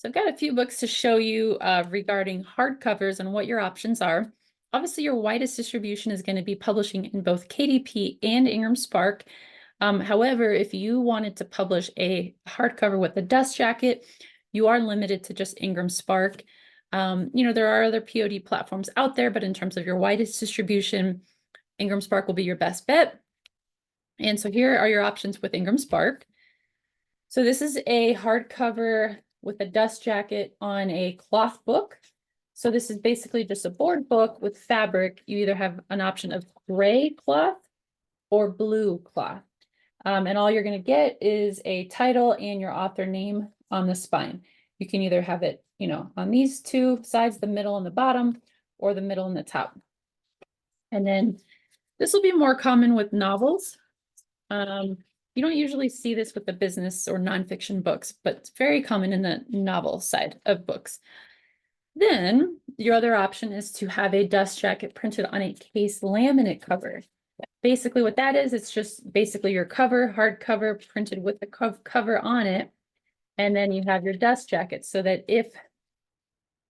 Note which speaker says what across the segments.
Speaker 1: So I've got a few books to show you regarding hardcovers and what your options are. Obviously, your widest distribution is going to be publishing in both KDP and IngramSpark. However, if you wanted to publish a hardcover with a dust jacket, you are limited to just IngramSpark. There are other POD platforms out there, but in terms of your widest distribution, IngramSpark will be your best bet. And so here are your options with IngramSpark. So this is a hardcover with a dust jacket on a cloth book. So this is basically just a board book with fabric. You either have an option of gray cloth or blue cloth. And all you're going to get is a title and your author name on the spine. You can either have it, on these two sides, the middle and the bottom, or the middle and the top. And then this will be more common with novels. You don't usually see this with the business or nonfiction books, but it's very common in the novel side of books. Then your other option is to have a dust jacket printed on a case laminate cover. Basically what that is, it's just basically your cover, hardcover printed with the cover on it. And then you have your dust jacket so that if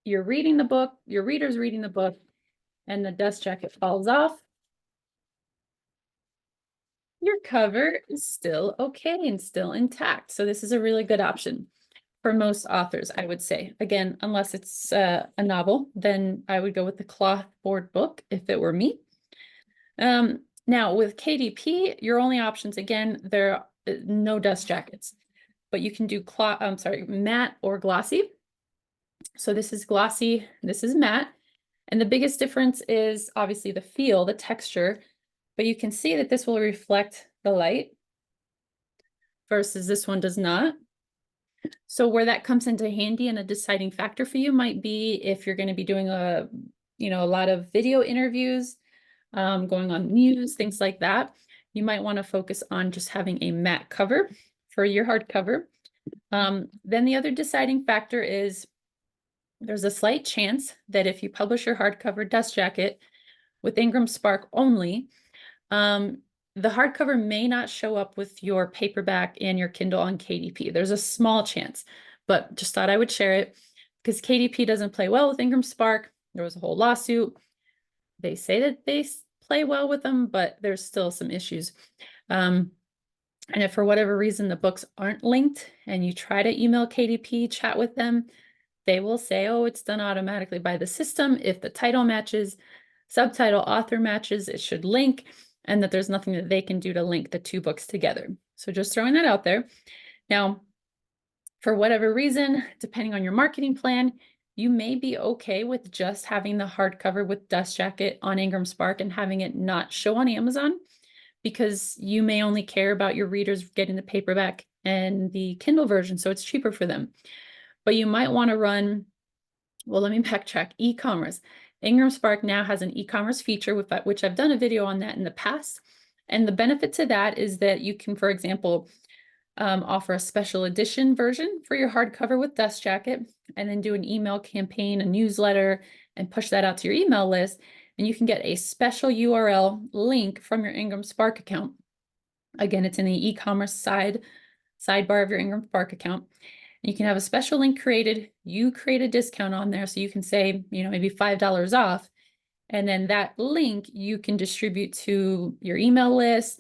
Speaker 1: you're reading the book, your reader's reading the book, and the dust jacket falls off, your cover is still okay and still intact. So this is a really good option for most authors, I would say. Again, unless it's a novel, then I would go with the cloth board book if it were me. Now with KDP, your only options, again, there are no dust jackets, but you can do matte or glossy. So this is glossy, this is matte. And the biggest difference is obviously the feel, the texture, but you can see that this will reflect the light versus this one does not. So where that comes into handy and a deciding factor for you might be if you're going to be doing a lot of video interviews, going on news, things like that. You might want to focus on just having a matte cover for your hardcover. Then the other deciding factor is there's a slight chance that if you publish your hardcover dust jacket with IngramSpark only, the hardcover may not show up with your paperback and your Kindle on KDP. There's a small chance, but just thought I would share it because KDP doesn't play well with IngramSpark. There was a whole lawsuit. They say that they play well with them, but there's still some issues. And if for whatever reason the books aren't linked and you try to email KDP, chat with them, they will say, oh, it's done automatically by the system. If the title matches, subtitle, author matches, it should link, and that there's nothing that they can do to link the two books together. So just throwing that out there. Now, for whatever reason, depending on your marketing plan, you may be okay with just having the hardcover with dust jacket on IngramSpark and having it not show on Amazon, because you may only care about your readers getting the paperback and the Kindle version, so it's cheaper for them. But you might want to run, well, let me backtrack, e-commerce. IngramSpark now has an e-commerce feature, which I've done a video on that in the past. And the benefit to that is that you can, for example, offer a special edition version for your hardcover with dust jacket, and then do an email campaign, a newsletter, and push that out to your email list. And you can get a special URL link from your IngramSpark account. Again, it's in the e-commerce sidebar of your IngramSpark account. You can have a special link created. You create a discount on there. So you can say, maybe $5 off. And then that link you can distribute to your email list,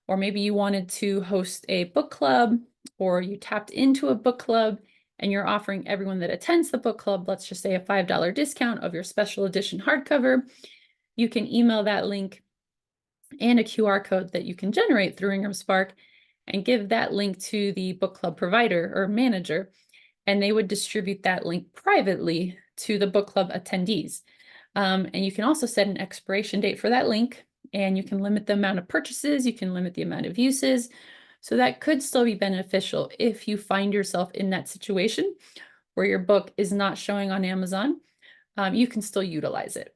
Speaker 1: or maybe you wanted to host a book club, or you tapped into a book club and you're offering everyone that attends the book club, let's just say a $5 discount of your special edition hardcover. You can email that link and a QR code that you can generate through IngramSpark and give that link to the book club provider or manager, and they would distribute that link privately to the book club attendees. And you can also set an expiration date for that link, and you can limit the amount of purchases, you can limit the amount of uses. So that could still be beneficial if you find yourself in that situation where your book is not showing on Amazon. You can still utilize it.